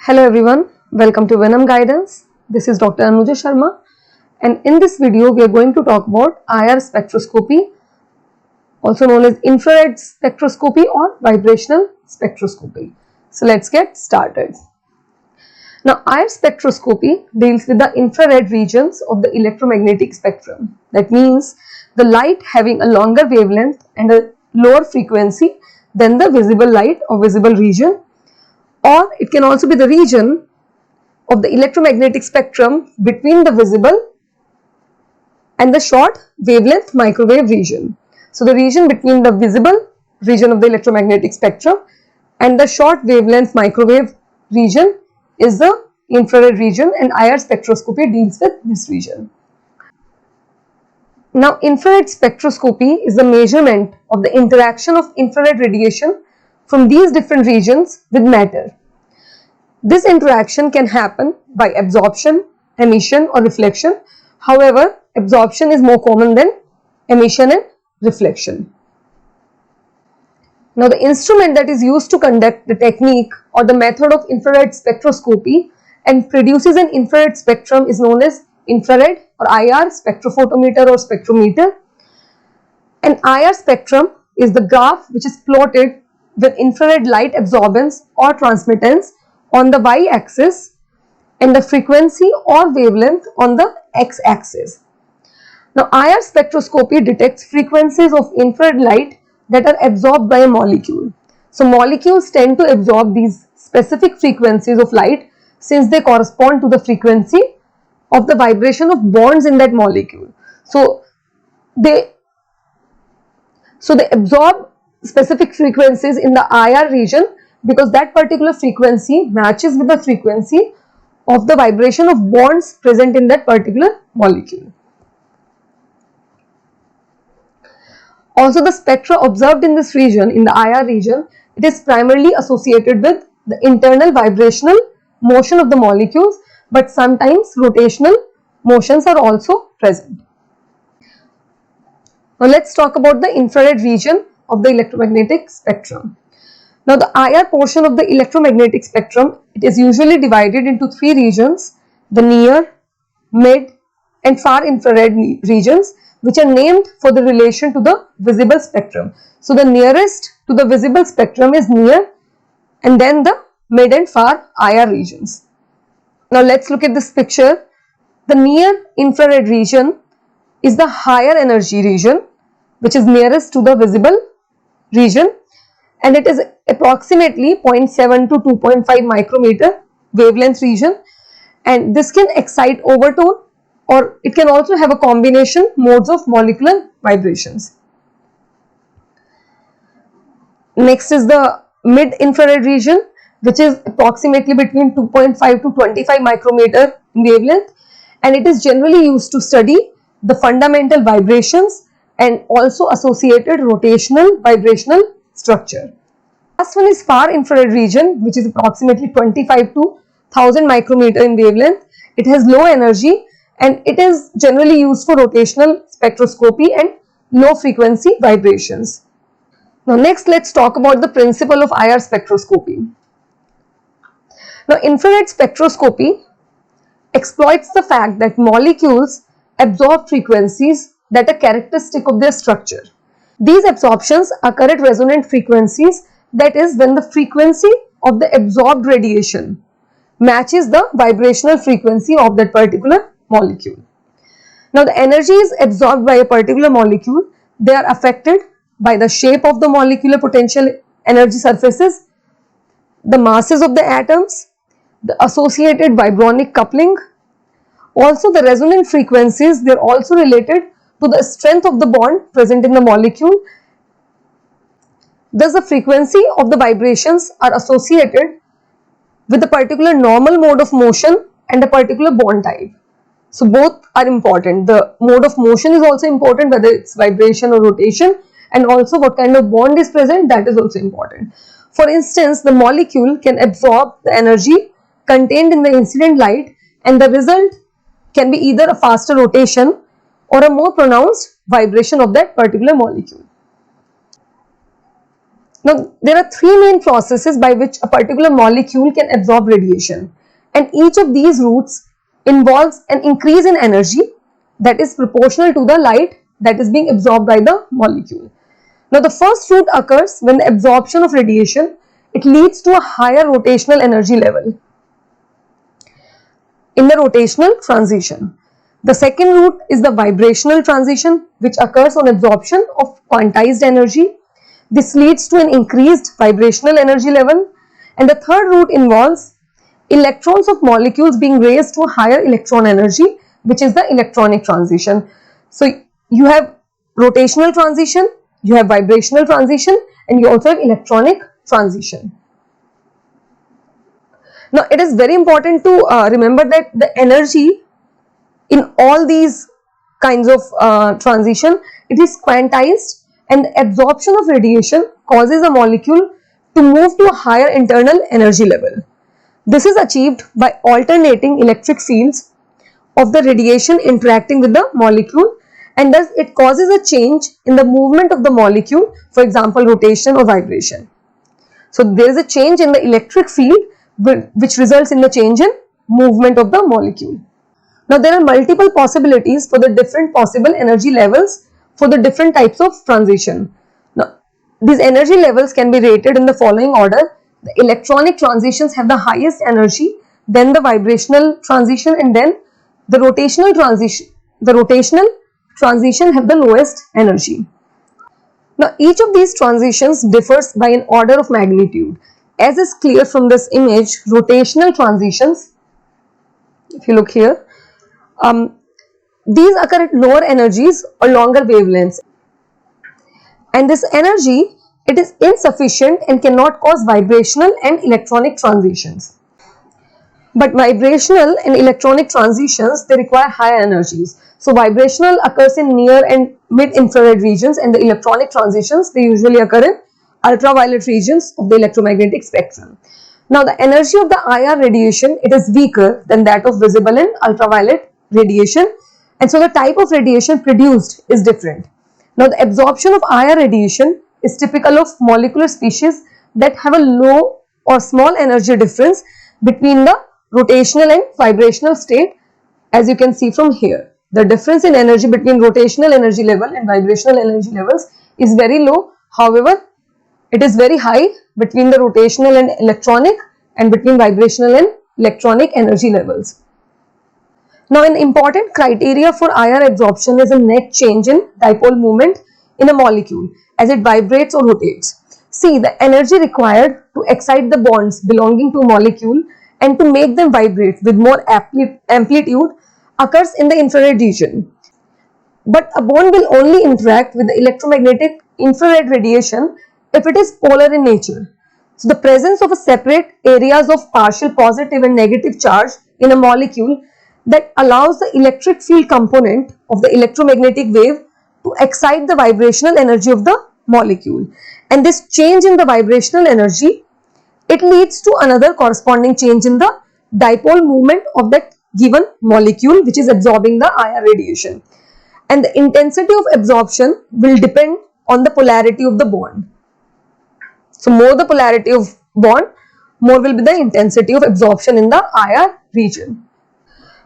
Hello everyone, welcome to Venom Guidance. This is Dr. Anuja Sharma, and in this video we are going to talk about IR spectroscopy, also known as infrared spectroscopy or vibrational spectroscopy. So let's get started. Now IR spectroscopy deals with the infrared regions of the electromagnetic spectrum. That means the light having a longer wavelength and a lower frequency than the visible light or visible region, or it can also be the region of the electromagnetic spectrum between the visible and the short wavelength microwave region. So the region between the visible region of the electromagnetic spectrum and the short wavelength microwave region is the infrared region, and IR spectroscopy deals with this region. Now infrared spectroscopy is the measurement of the interaction of infrared radiation from these different regions with matter. This interaction can happen by absorption, emission or reflection. However, absorption is more common than emission and reflection. Now the instrument that is used to conduct the technique or the method of infrared spectroscopy and produces an infrared spectrum is known as infrared or IR spectrophotometer or spectrometer. An IR spectrum is the graph which is plotted with infrared light absorbance or transmittance on the y-axis and the frequency or wavelength on the x-axis. Now IR spectroscopy detects frequencies of infrared light that are absorbed by a molecule. So molecules tend to absorb these specific frequencies of light since they correspond to the frequency of the vibration of bonds in that molecule. So they absorb specific frequencies in the IR region because that particular frequency matches with the frequency of the vibration of bonds present in that particular molecule. Also, the spectra observed in this region, in the IR region, it is primarily associated with the internal vibrational motion of the molecules, but sometimes rotational motions are also present. Now let's talk about the infrared region of the electromagnetic spectrum. Now the IR portion of the electromagnetic spectrum, it is usually divided into three regions: the near, mid and far infrared regions, which are named for the relation to the visible spectrum. So the nearest to the visible spectrum is near, and then the mid and far IR regions. Now let's look at this picture. The near infrared region is the higher energy region, which is nearest to the visible region, and it is approximately 0.7 to 2.5 micrometer wavelength region, and this can excite overtone, or it can also have a combination modes of molecular vibrations. Next is the mid infrared region, which is approximately between 2.5 to 25 micrometer in wavelength, and it is generally used to study the fundamental vibrations and also associated rotational vibrational structure. Last one is far infrared region, which is approximately 25 to 1000 micrometer in wavelength. It has low energy and it is generally used for rotational spectroscopy and low frequency vibrations. Now next, let's talk about the principle of IR spectroscopy. Now infrared spectroscopy exploits the fact that molecules absorb frequencies that are characteristic of their structure. These absorptions occur at resonant frequencies, that is when the frequency of the absorbed radiation matches the vibrational frequency of that particular molecule. Now the energies absorbed by a particular molecule, they are affected by the shape of the molecular potential energy surfaces, the masses of the atoms, the associated vibronic coupling. Also the resonant frequencies, they are also related to the strength of the bond present in the molecule. Thus the frequency of the vibrations are associated with a particular normal mode of motion and a particular bond type. So both are important. The mode of motion is also important, whether it's vibration or rotation, and also what kind of bond is present, that is also important. For instance, the molecule can absorb the energy contained in the incident light, and the result can be either a faster rotation or a more pronounced vibration of that particular molecule. Now, there are three main processes by which a particular molecule can absorb radiation, and each of these routes involves an increase in energy that is proportional to the light that is being absorbed by the molecule. Now, the first route occurs when the absorption of radiation, it leads to a higher rotational energy level in the rotational transition. The second route is the vibrational transition, which occurs on absorption of quantized energy. This leads to an increased vibrational energy level. And the third route involves electrons of molecules being raised to a higher electron energy, which is the electronic transition. So you have rotational transition, you have vibrational transition, and you also have electronic transition. Now, it is very important to remember that the energy in all these kinds of transition, it is quantized, and the absorption of radiation causes a molecule to move to a higher internal energy level. This is achieved by alternating electric fields of the radiation interacting with the molecule, and thus it causes a change in the movement of the molecule, for example, rotation or vibration. So there is a change in the electric field which results in the change in movement of the molecule. Now, there are multiple possibilities for the different possible energy levels for the different types of transition. Now, these energy levels can be rated in the following order. The electronic transitions have the highest energy, then the vibrational transition, and then the rotational transition. The rotational transition have the lowest energy. Now, each of these transitions differs by an order of magnitude. As is clear from this image, rotational transitions, if you look here, these occur at lower energies or longer wavelengths, and this energy, it is insufficient and cannot cause vibrational and electronic transitions. But vibrational and electronic transitions, they require higher energies. So vibrational occurs in near and mid infrared regions, and the electronic transitions, they usually occur in ultraviolet regions of the electromagnetic spectrum. Now, the energy of the IR radiation, it is weaker than that of visible and ultraviolet radiation, and so the type of radiation produced is different. Now, the absorption of IR radiation is typical of molecular species that have a low or small energy difference between the rotational and vibrational state, as you can see from here. The difference in energy between rotational energy level and vibrational energy levels is very low. However, it is very high between the rotational and electronic, and between vibrational and electronic energy levels. Now, an important criteria for IR absorption is a net change in dipole moment in a molecule as it vibrates or rotates. See, the energy required to excite the bonds belonging to a molecule and to make them vibrate with more amplitude occurs in the infrared region. But a bond will only interact with the electromagnetic infrared radiation if it is polar in nature. So, the presence of a separate areas of partial positive and negative charge in a molecule that allows the electric field component of the electromagnetic wave to excite the vibrational energy of the molecule. And this change in the vibrational energy, it leads to another corresponding change in the dipole moment of that given molecule which is absorbing the IR radiation. And the intensity of absorption will depend on the polarity of the bond. So, more the polarity of bond, more will be the intensity of absorption in the IR region.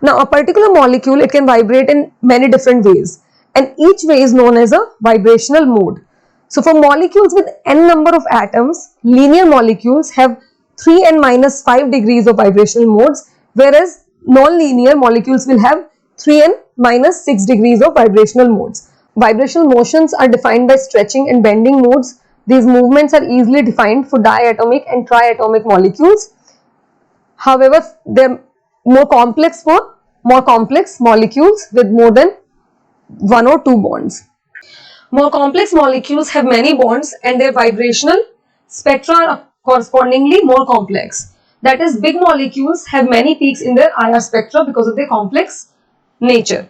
Now, a particular molecule, it can vibrate in many different ways, and each way is known as a vibrational mode. So, for molecules with n number of atoms, linear molecules have 3n minus 5 degrees of vibrational modes, whereas non-linear molecules will have 3n minus 6 degrees of vibrational modes. Vibrational motions are defined by stretching and bending modes. These movements are easily defined for diatomic and triatomic molecules. However, they are more complex for more complex molecules with more than 1 or 2 bonds. More complex molecules have many bonds and their vibrational spectra are correspondingly more complex. That is, big molecules have many peaks in their IR spectra because of their complex nature.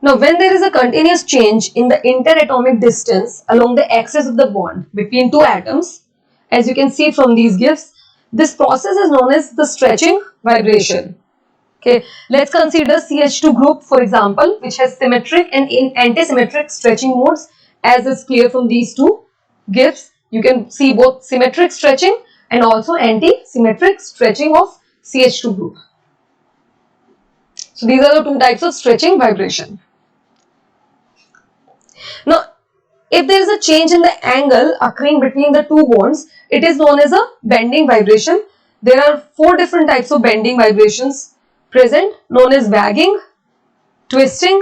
Now, when there is a continuous change in the interatomic distance along the axis of the bond between two atoms, as you can see from these GIFs, this process is known as the stretching vibration. Okay, let's consider CH2 group, for example, which has symmetric and antisymmetric stretching modes, as is clear from these two GIFs. You can see both symmetric stretching and also anti-symmetric stretching of CH2 group. So these are the two types of stretching vibration. Now, if there is a change in the angle occurring between the two bonds, it is known as a bending vibration. There are 4 different types of bending vibrations present, known as wagging, twisting,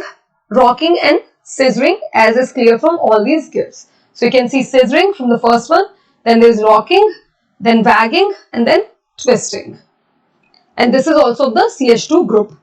rocking and scissoring, as is clear from all these gifts. So you can see scissoring from the first one, then there is rocking, then wagging and then twisting. And this is also the CH2 group.